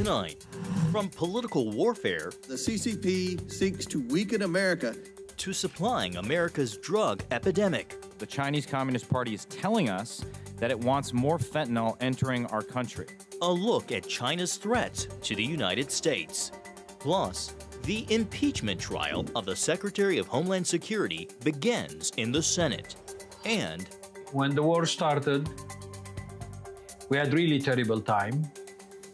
Tonight, from political warfare, the CCP seeks to weaken America, to supplying America's drug epidemic. The Chinese Communist Party is telling us that it wants more fentanyl entering our country. A look at China's threats to the United States. Plus, the impeachment trial of the Secretary of Homeland Security begins in the Senate. And when the war started, we had really terrible time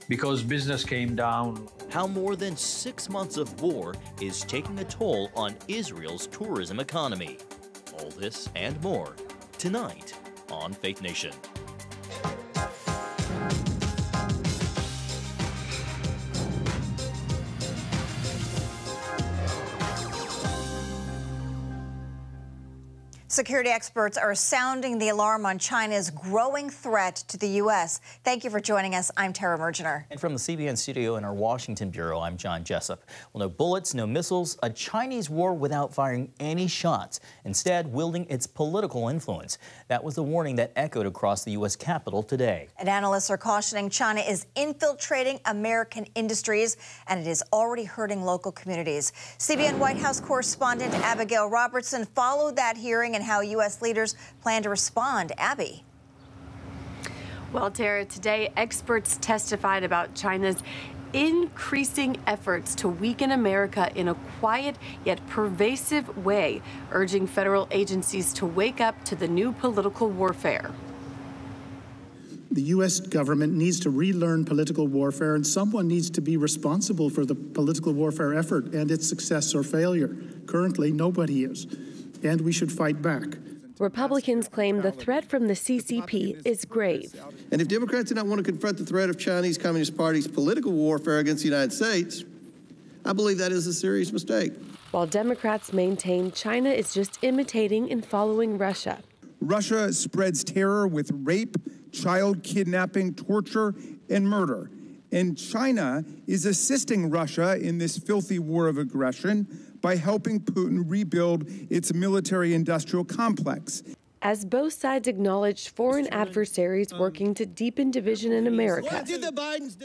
because business came down. How more than 6 months of war is taking a toll on Israel's tourism economy. All this and more tonight on Faith Nation. Security experts are sounding the alarm on China's growing threat to the U.S. Thank you for joining us. I'm Tara Mergener. And from the CBN studio in our Washington bureau, I'm John Jessup. Well, no bullets, no missiles, a Chinese war without firing any shots, instead wielding its political influence. That was the warning that echoed across the U.S. Capitol today. And analysts are cautioning China is infiltrating American industries, and it is already hurting local communities. CBN White House correspondent Abigail Robertson followed that hearing and how U.S. leaders plan to respond. Abby. Well, Tara, today experts testified about China's increasing efforts to weaken America in a quiet yet pervasive way, urging federal agencies to wake up to the new political warfare. The U.S. government needs to relearn political warfare, and someone needs to be responsible for the political warfare effort and its success or failure. Currently, nobody is. And we should fight back. Republicans claim the threat from the CCP is grave. And if Democrats do not want to confront the threat of Chinese Communist Party's political warfare against the United States, I believe that is a serious mistake. While Democrats maintain China is just imitating and following Russia. Russia spreads terror with rape, child kidnapping, torture, and murder. And China is assisting Russia in this filthy war of aggression by helping Putin rebuild its military-industrial complex. As both sides acknowledged foreign adversaries working to deepen division in America,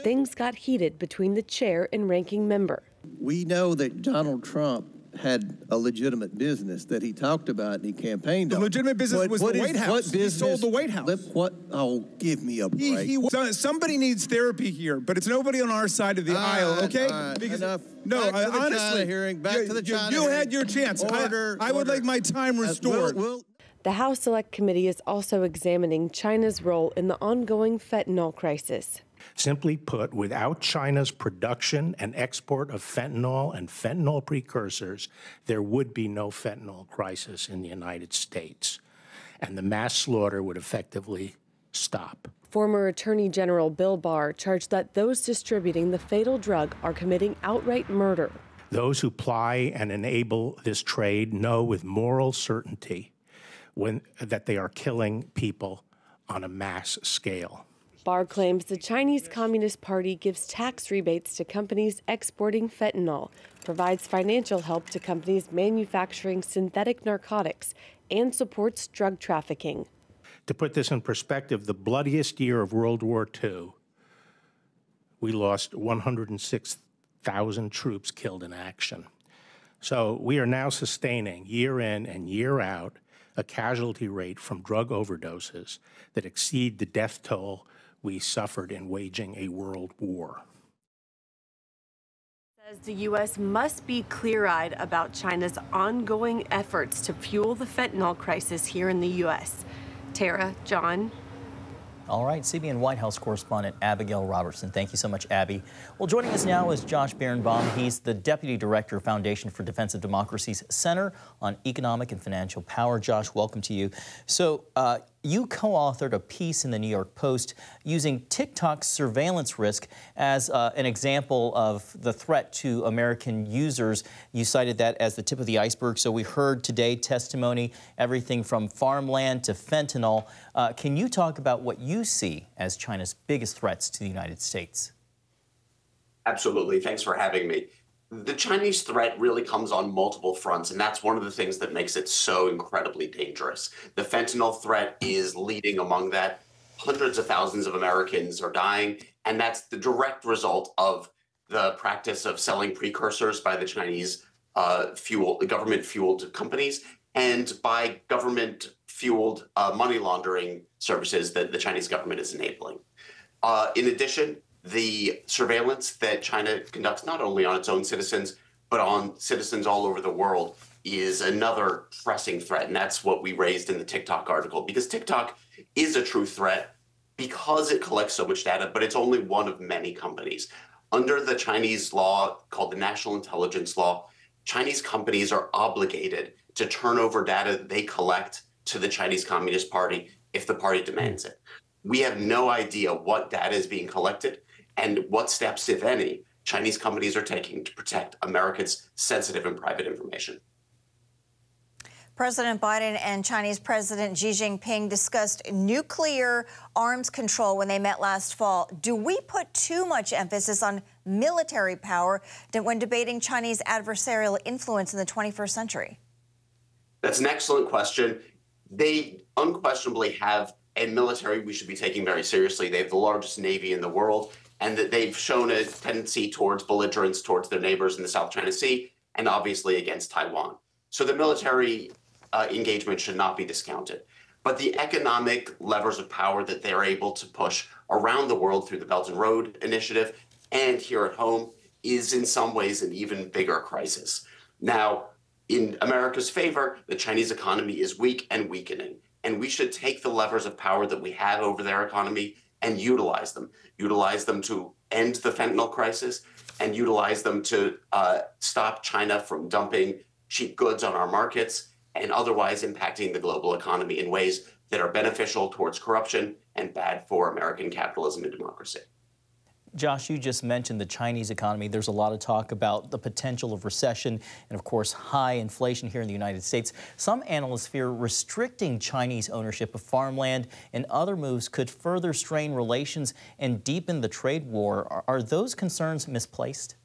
things got heated between the chair and ranking member. We know that Donald Trump had a legitimate business that he talked about and he campaigned on. The legitimate business was the White House. He sold the White House. Oh, give me a break. Somebody needs therapy here, but it's nobody on our side of the aisle, okay? Enough. No, honestly, back to the China you had your chance. I would like my time restored. The House Select Committee is also examining China's role in the ongoing fentanyl crisis. Simply put, without China's production and export of fentanyl and fentanyl precursors, there would be no fentanyl crisis in the United States, and the mass slaughter would effectively stop. Former Attorney General Bill Barr charged that those distributing the fatal drug are committing outright murder. Those who ply and enable this trade know with moral certainty that they are killing people on a mass scale. Barr claims the Chinese Communist Party gives tax rebates to companies exporting fentanyl, provides financial help to companies manufacturing synthetic narcotics, and supports drug trafficking. To put this in perspective, the bloodiest year of World War II, we lost 106,000 troops killed in action. So we are now sustaining, year in and year out, a casualty rate from drug overdoses that exceed the death toll we suffered in waging a world war. Says the U.S. must be clear-eyed about China's ongoing efforts to fuel the fentanyl crisis here in the U.S. Tara, John. All right, CBN White House correspondent Abigail Robertson. Thank you so much, Abby. Well, joining us now is Josh Birnbaum. He's the Deputy Director of Foundation for Defense of Democracy's Center on Economic and Financial Power. Josh, welcome to you. So you co-authored a piece in the New York Post using TikTok's surveillance risk as an example of the threat to American users. You cited that as the tip of the iceberg. So we heard today testimony, everything from farmland to fentanyl. Can you talk about what you see as China's biggest threats to the United States? Absolutely. Thanks for having me. The Chinese threat really comes on multiple fronts, and that's one of the things that makes it so incredibly dangerous. The fentanyl threat is leading among that. Hundreds of thousands of Americans are dying, And that's the direct result of the practice of selling precursors by the Chinese government-fueled companies and by government-fueled money laundering services that the Chinese government is enabling. In addition, the surveillance that China conducts not only on its own citizens, but on citizens all over the world is another pressing threat. And that's what we raised in the TikTok article, because TikTok is a true threat because it collects so much data, but it's only one of many companies. Under the Chinese law called the National Intelligence Law, Chinese companies are obligated to turn over data they collect to the Chinese Communist Party if the party demands it. We have no idea what data is being collected and what steps, if any, Chinese companies are taking to protect Americans' sensitive and private information. President Biden and Chinese President Xi Jinping discussed nuclear arms control when they met last fall. Do we put too much emphasis on military power when debating Chinese adversarial influence in the 21st century? That's an excellent question. They unquestionably have a military we should be taking very seriously. They have the largest Navy in the world, and that they've shown a tendency towards belligerence towards their neighbors in the South China Sea and obviously against Taiwan. So the military engagement should not be discounted. But the economic levers of power that they're able to push around the world through the Belt and Road Initiative and here at home is in some ways an even bigger crisis. Now, in America's favor, the Chinese economy is weak and weakening, and we should take the levers of power that we have over their economy and utilize them to end the fentanyl crisis and utilize them to stop China from dumping cheap goods on our markets and otherwise impacting the global economy in ways that are beneficial towards corruption and bad for American capitalism and democracy. Josh, you just mentioned the Chinese economy. There's a lot of talk about the potential of recession and, of course, high inflation here in the United States. Some analysts fear restricting Chinese ownership of farmland and other moves could further strain relations and deepen the trade war. Are those concerns misplaced?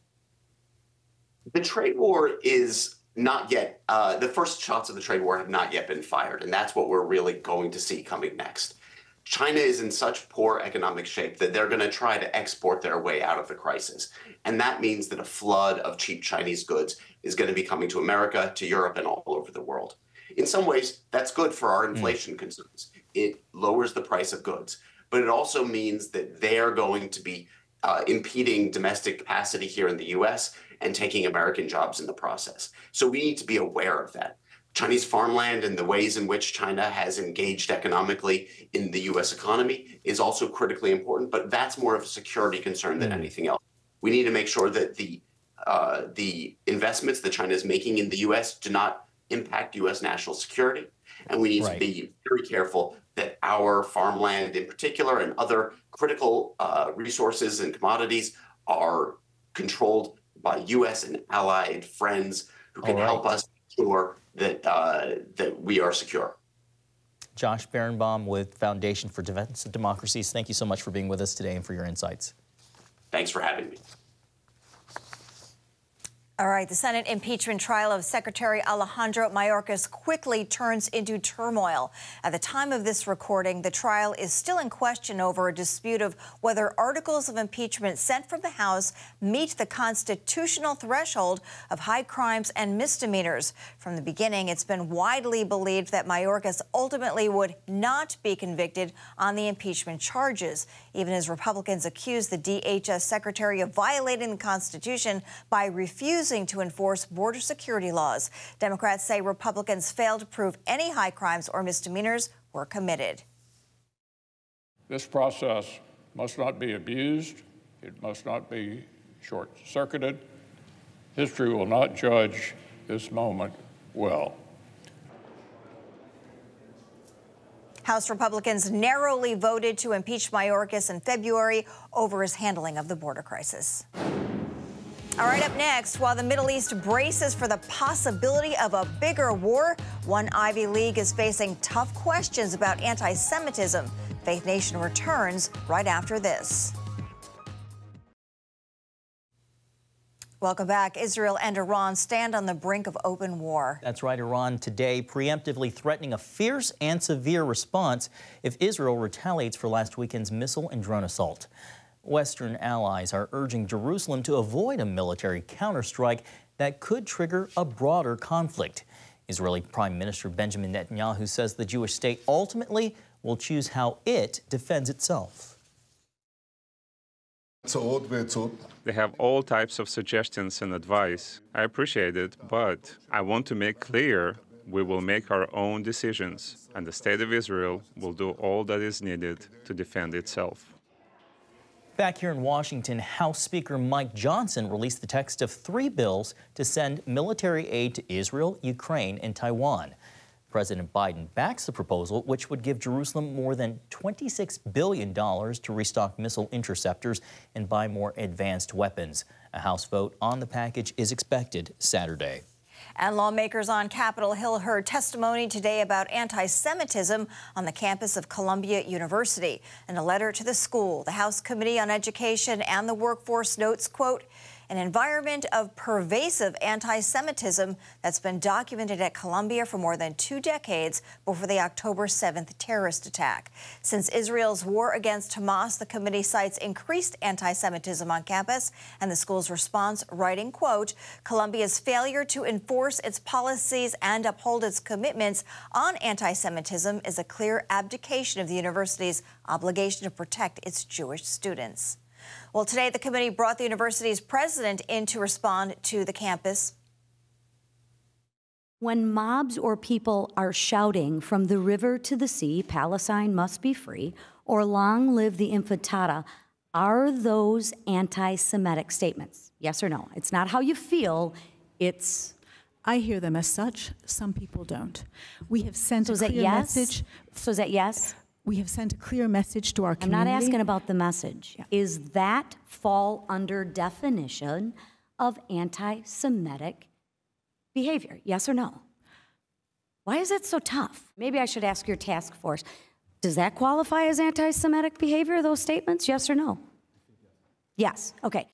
The trade war is not yet, the first shots of the trade war have not yet been fired, and that's what we're really going to see coming next. China is in such poor economic shape that they're going to try to export their way out of the crisis. And that means that a flood of cheap Chinese goods is going to be coming to America, to Europe, and all over the world. In some ways, that's good for our inflation concerns. It lowers the price of goods. But it also means that they're going to be impeding domestic capacity here in the U.S. and taking American jobs in the process. So we need to be aware of that. Chinese farmland and the ways in which China has engaged economically in the U.S. economy is also critically important, but that's more of a security concern than anything else. We need to make sure that the investments that China is making in the U.S. do not impact U.S. national security, and we need to be very careful that our farmland in particular and other critical resources and commodities are controlled by U.S. and allied friends who can help us ensure that we are secure. Josh Berenbaum with Foundation for Defense of Democracies, thank you so much for being with us today and for your insights. Thanks for having me. All right, the Senate impeachment trial of Secretary Alejandro Mayorkas quickly turns into turmoil. At the time of this recording, the trial is still in question over a dispute of whether articles of impeachment sent from the House meet the constitutional threshold of high crimes and misdemeanors. From the beginning, it's been widely believed that Mayorkas ultimately would not be convicted on the impeachment charges, even as Republicans accused the DHS secretary of violating the Constitution by refusing to enforce border security laws. Democrats say Republicans failed to prove any high crimes or misdemeanors were committed. This process must not be abused. It must not be short-circuited. History will not judge this moment well. House Republicans narrowly voted to impeach Mayorkas in February over his handling of the border crisis. All right, up next, while the Middle East braces for the possibility of a bigger war, one Ivy League is facing tough questions about anti-Semitism. Faith Nation returns right after this. Welcome back. Israel and Iran stand on the brink of open war. That's right. Iran today preemptively threatening a fierce and severe response if Israel retaliates for last weekend's missile and drone assault. Western allies are urging Jerusalem to avoid a military counterstrike that could trigger a broader conflict. Israeli Prime Minister Benjamin Netanyahu says the Jewish state ultimately will choose how it defends itself. They have all types of suggestions and advice. I appreciate it, but I want to make clear we will make our own decisions, and the State of Israel will do all that is needed to defend itself. Back here in Washington, House Speaker Mike Johnson released the text of 3 bills to send military aid to Israel, Ukraine, and Taiwan. President Biden backs the proposal, which would give Jerusalem more than $26 billion to restock missile interceptors and buy more advanced weapons. A House vote on the package is expected Saturday. And lawmakers on Capitol Hill heard testimony today about anti-Semitism on the campus of Columbia University. In a letter to the school, the House Committee on Education and the Workforce notes, quote, an environment of pervasive anti-Semitism that's been documented at Columbia for more than 2 decades before the October 7th terrorist attack. Since Israel's war against Hamas, the committee cites increased anti-Semitism on campus, and the school's response, writing, quote, Columbia's failure to enforce its policies and uphold its commitments on anti-Semitism is a clear abdication of the university's obligation to protect its Jewish students. Well, today the committee brought the university's president in to respond to the campus. When mobs or people are shouting from the river to the sea, Palestine must be free, or long live the Intifada, are those anti-Semitic statements? Yes or no? It's not how you feel, it's... I hear them as such. Some people don't. We have sent a clear message. So is that yes? We have sent a clear message to our community. I'm not asking about the message. Yeah. Is that fall under definition of anti-Semitic behavior? Yes or no? Why is it so tough? Maybe I should ask your task force. Does that qualify as anti-Semitic behavior, those statements? Yes or no? Yes. Okay.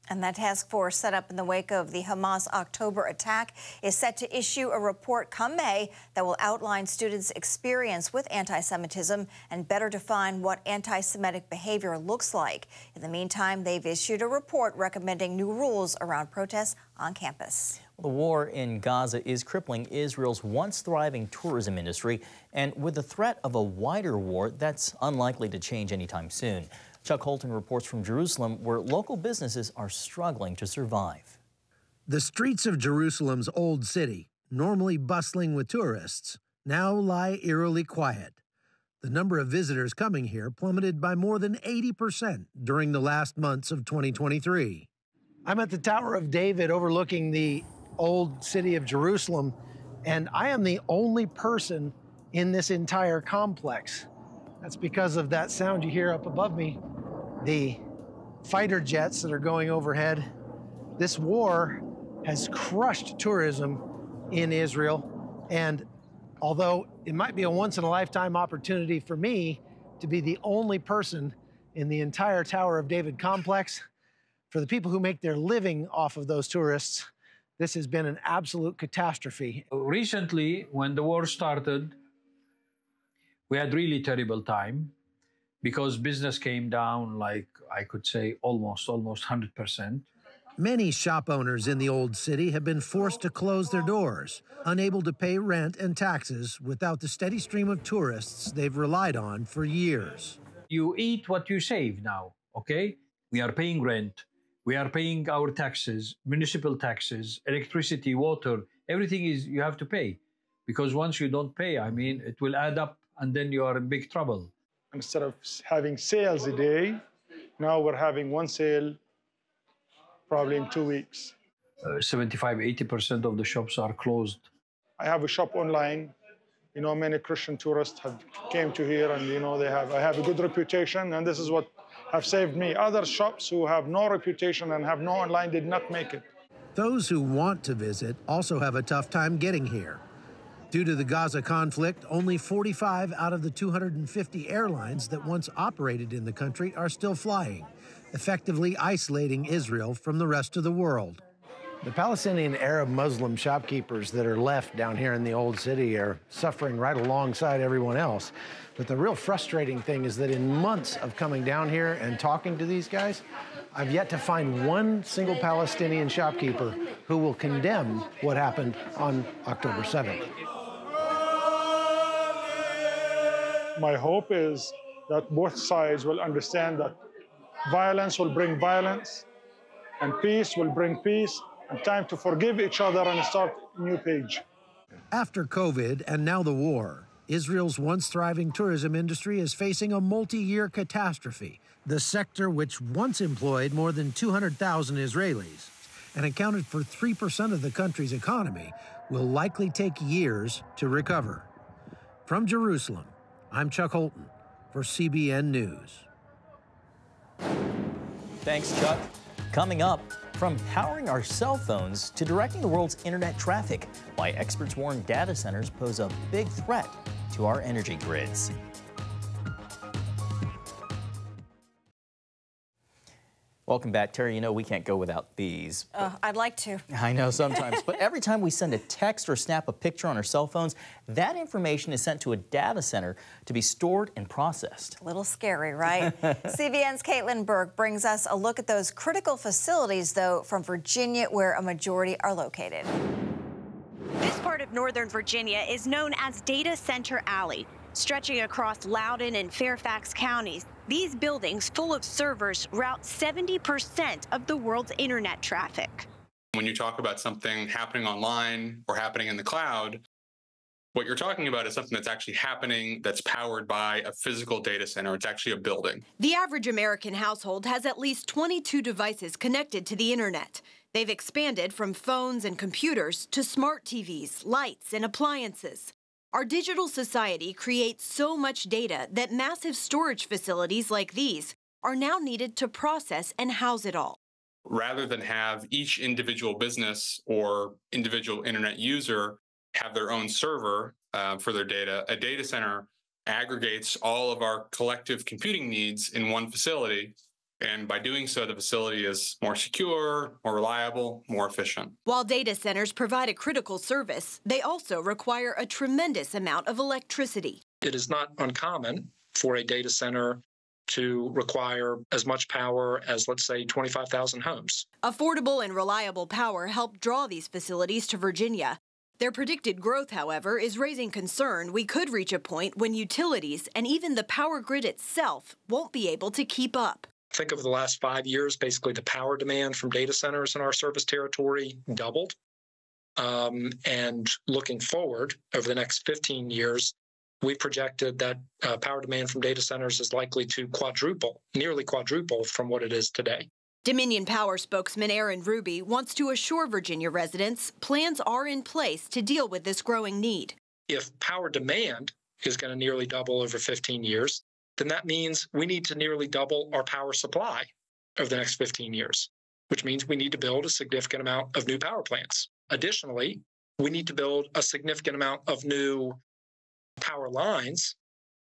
And that task force, set up in the wake of the Hamas October attack, is set to issue a report come May that will outline students' experience with anti-Semitism and better define what anti-Semitic behavior looks like. In the meantime, they've issued a report recommending new rules around protests on campus. The war in Gaza is crippling Israel's once thriving tourism industry, and with the threat of a wider war, that's unlikely to change anytime soon. Chuck Holton reports from Jerusalem, where local businesses are struggling to survive. The streets of Jerusalem's old city, normally bustling with tourists, now lie eerily quiet. The number of visitors coming here plummeted by more than 80% during the last months of 2023. I'm at the Tower of David overlooking the old city of Jerusalem, and I am the only person in this entire complex. That's because of that sound you hear up above me, the fighter jets that are going overhead. This war has crushed tourism in Israel, and although it might be a once-in-a-lifetime opportunity for me to be the only person in the entire Tower of David complex, for the people who make their living off of those tourists, this has been an absolute catastrophe. Recently, when the war started, we had really terrible time because business came down, like I could say, almost 100%. Many shop owners in the old city have been forced to close their doors, unable to pay rent and taxes without the steady stream of tourists they've relied on for years. You eat what you save now, okay? We are paying rent. We are paying our taxes, municipal taxes, electricity, water. Everything is you have to pay. Because once you don't pay, I mean, it will add up and then you are in big trouble. Instead of having sales a day, now we're having one sale probably in 2 weeks. 75–80% of the shops are closed. I have a shop online. You know, many Christian tourists have came to here, and you know I have a good reputation, and this is what have saved me. Other shops who have no reputation and have no online did not make it. Those who want to visit also have a tough time getting here. Due to the Gaza conflict, only 45 out of the 250 airlines that once operated in the country are still flying, effectively isolating Israel from the rest of the world. The Palestinian Arab Muslim shopkeepers that are left down here in the old city are suffering right alongside everyone else. But the real frustrating thing is that in months of coming down here and talking to these guys, I've yet to find one single Palestinian shopkeeper who will condemn what happened on October 7th. My hope is that both sides will understand that violence will bring violence, and peace will bring peace, and time to forgive each other and start a new page. After COVID and now the war, Israel's once thriving tourism industry is facing a multi-year catastrophe. The sector, which once employed more than 200,000 Israelis and accounted for 3% of the country's economy, will likely take years to recover. From Jerusalem, I'm Chuck Holton for CBN News. Thanks, Chuck. Coming up, from powering our cell phones to directing the world's internet traffic, why experts warn data centers pose a big threat to our energy grids. Welcome back, Terry. You know we can't go without these. I'd like to. I know sometimes, but every time we send a text or snap a picture on our cell phones, that information is sent to a data center to be stored and processed. A little scary, right? CBN's Caitlin Burke brings us a look at those critical facilities, though, from Virginia, where a majority are located. This part of Northern Virginia is known as Data Center Alley. Stretching across Loudoun and Fairfax counties, these buildings full of servers route 70% of the world's internet traffic. When you talk about something happening online or happening in the cloud, what you're talking about is something that's actually happening that's powered by a physical data center. It's actually a building. The average American household has at least 22 devices connected to the internet. They've expanded from phones and computers to smart TVs, lights, and appliances. Our digital society creates so much data that massive storage facilities like these are now needed to process and house it all. Rather than have each individual business or individual internet user have their own server for their data, a data center aggregates all of our collective computing needs in one facility. And by doing so, the facility is more secure, more reliable, more efficient. While data centers provide a critical service, they also require a tremendous amount of electricity. It is not uncommon for a data center to require as much power as, let's say, 25,000 homes. Affordable and reliable power helped draw these facilities to Virginia. Their predicted growth, however, is raising concern we could reach a point when utilities and even the power grid itself won't be able to keep up. Think over the last 5 years, basically the power demand from data centers in our service territory doubled. And looking forward over the next 15 years, we projected that power demand from data centers is likely to quadruple, nearly quadruple from what it is today. Dominion Power spokesman Aaron Ruby wants to assure Virginia residents plans are in place to deal with this growing need. If power demand is going to nearly double over 15 years, then that means we need to nearly double our power supply over the next 15 years, which means we need to build a significant amount of new power plants. Additionally, we need to build a significant amount of new power lines,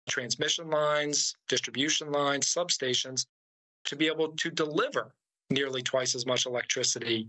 transmission lines, distribution lines, substations, to be able to deliver nearly twice as much electricity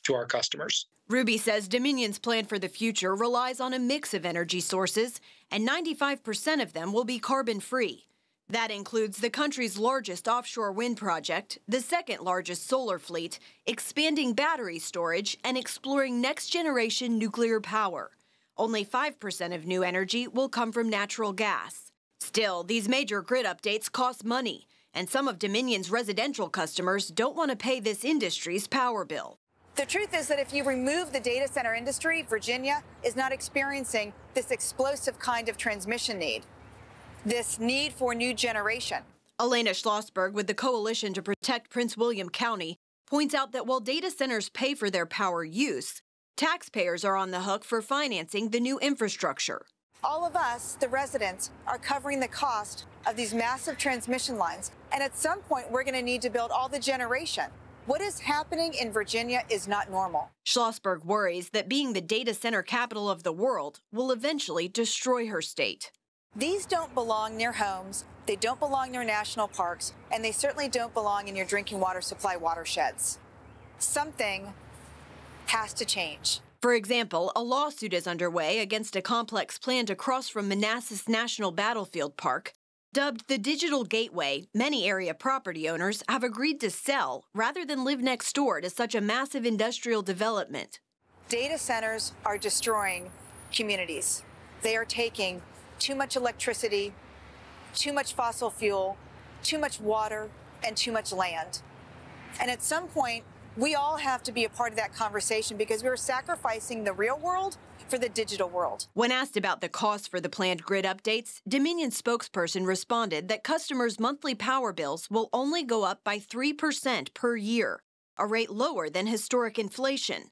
to our customers. Ruby says Dominion's plan for the future relies on a mix of energy sources, and 95% of them will be carbon-free. That includes the country's largest offshore wind project, the second largest solar fleet, expanding battery storage, and exploring next-generation nuclear power. Only 5% of new energy will come from natural gas. Still, these major grid updates cost money, and some of Dominion's residential customers don't want to pay this industry's power bill. The truth is that if you remove the data center industry, Virginia is not experiencing this explosive kind of transmission need. This need for new generation. Elena Schlossberg with the Coalition to Protect Prince William County points out that while data centers pay for their power use, taxpayers are on the hook for financing the new infrastructure. All of us, the residents, are covering the cost of these massive transmission lines. And at some point, we're going to need to build all the generation. What is happening in Virginia is not normal. Schlossberg worries that being the data center capital of the world will eventually destroy her state. These don't belong near homes, they don't belong near national parks, and they certainly don't belong in your drinking water supply watersheds. Something has to change. For example, a lawsuit is underway against a complex planned across from Manassas National Battlefield Park. Dubbed the Digital Gateway, many area property owners have agreed to sell rather than live next door to such a massive industrial development. Data centers are destroying communities. They are taking too much electricity, too much fossil fuel, too much water, and too much land. And at some point, we all have to be a part of that conversation because we're sacrificing the real world for the digital world. When asked about the cost for the planned grid updates, Dominion spokesperson responded that customers' monthly power bills will only go up by 3% per year, a rate lower than historic inflation.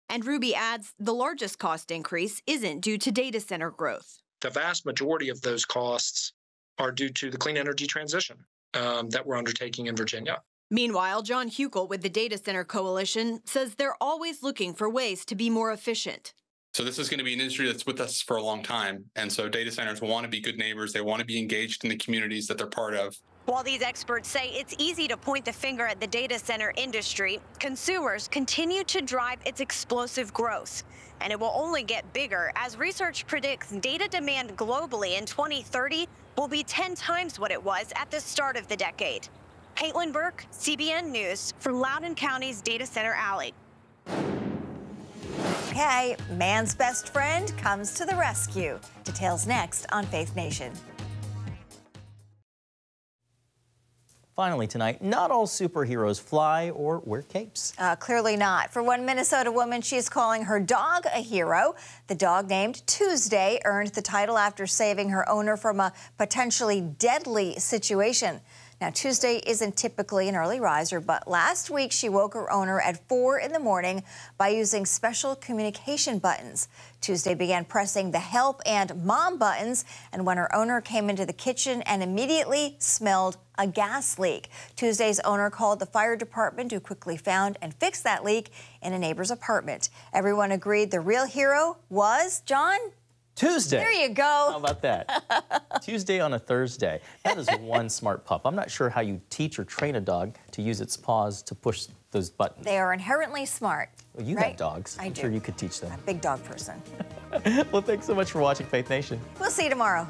And Ruby adds the largest cost increase isn't due to data center growth. The vast majority of those costs are due to the clean energy transition that we're undertaking in Virginia. Meanwhile, John Huckel with the Data Center Coalition says they're always looking for ways to be more efficient. So this is going to be an industry that's with us for a long time. And so data centers want to be good neighbors. They want to be engaged in the communities that they're part of. While these experts say it's easy to point the finger at the data center industry, consumers continue to drive its explosive growth. And it will only get bigger as research predicts data demand globally in 2030 will be 10 times what it was at the start of the decade. Caitlin Burke, CBN News, from Loudoun County's Data Center Alley. Okay, man's best friend comes to the rescue. Details next on Faith Nation. Finally tonight, not all superheroes fly or wear capes. Clearly not. For one Minnesota woman, she's calling her dog a hero. The dog, named Tuesday, earned the title after saving her owner from a potentially deadly situation. Now, Tuesday isn't typically an early riser, but last week she woke her owner at 4 in the morning by using special communication buttons. Tuesday began pressing the help and mom buttons, and when her owner came into the kitchen and immediately smelled a gas leak. Tuesday's owner called the fire department, who quickly found and fixed that leak in a neighbor's apartment. Everyone agreed the real hero was, John? Tuesday. There you go. How about that? Tuesday on a Thursday. That is one smart pup. I'm not sure how you teach or train a dog to use its paws to push those buttons. They are inherently smart. Well, you right? have dogs. I'm do. sure you could teach them. I'm a big dog person. Well, thanks so much for watching Faith Nation. We'll see you tomorrow.